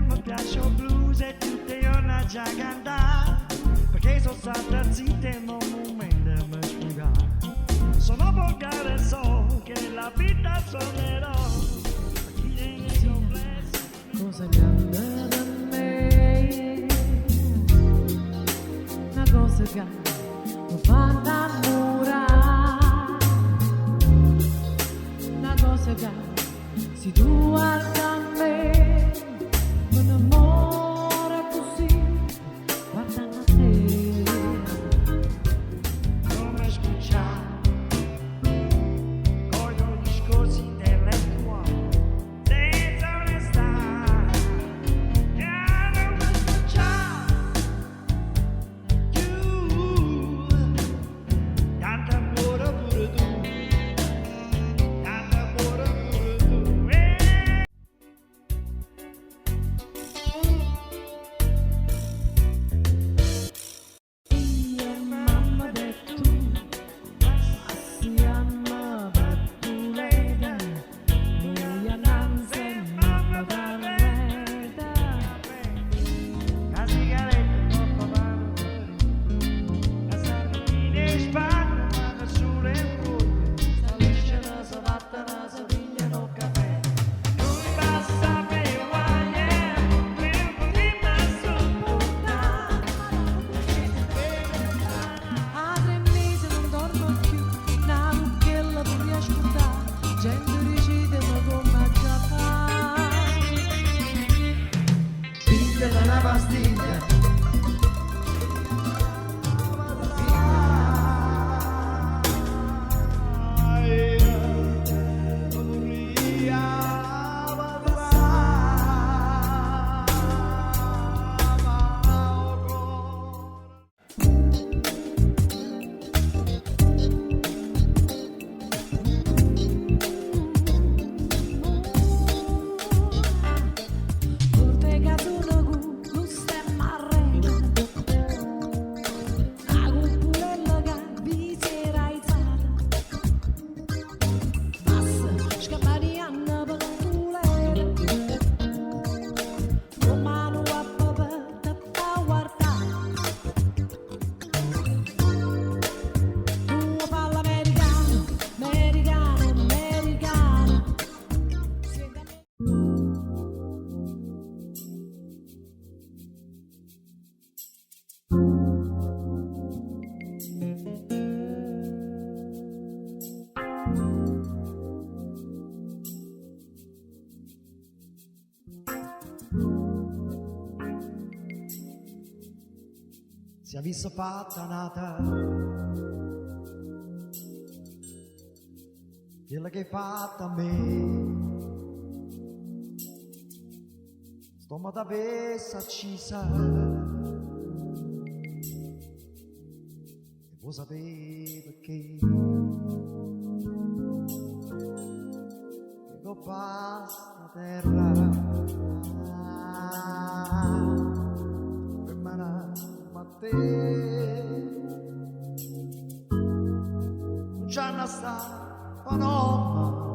Mi piace il blues e tutte io non già cantare, perché sono stata zitta e non momento mi spiegare. Sono volgare e so che la vita suonerò, chi ne è complesso. Cosa grande da me, una cosa che mi fa innamorare, una cosa che si tu guarda a me, mi innamora così, guardando a te. Come scucciare con gli discorsi intellettuali senza onestà, e non mi scucciare più. Tanto amore pure tu, tanto amore pure tu. Io mamma detto tu, siamo battuleta, noi annanze mamma parreta. La sigaretta non fa male, la sardina in spalla, ma nessuno in foglia, la liscia non si fatta, non si pigliano caffè. Lui passa per guaglia, per un pochino sopportare. A 3 mesi non dormo più, una mucchiella per riascoltare, gente decide ma come già fa. Pigliala una pastiglia. Corte casuna cu gusta e marrena, a cupulella che vi si era alzata, passa scapparianna per tulera, con mano a papà da guardare. Tu parla americano, americano, americano, siete Si è visto fatta nata, quella che hai fatto a me. Sto ma t'avesse accisa, e vuoi sapere perché? Che passa la terra, per mano a te. Non c'è una sta, oh no,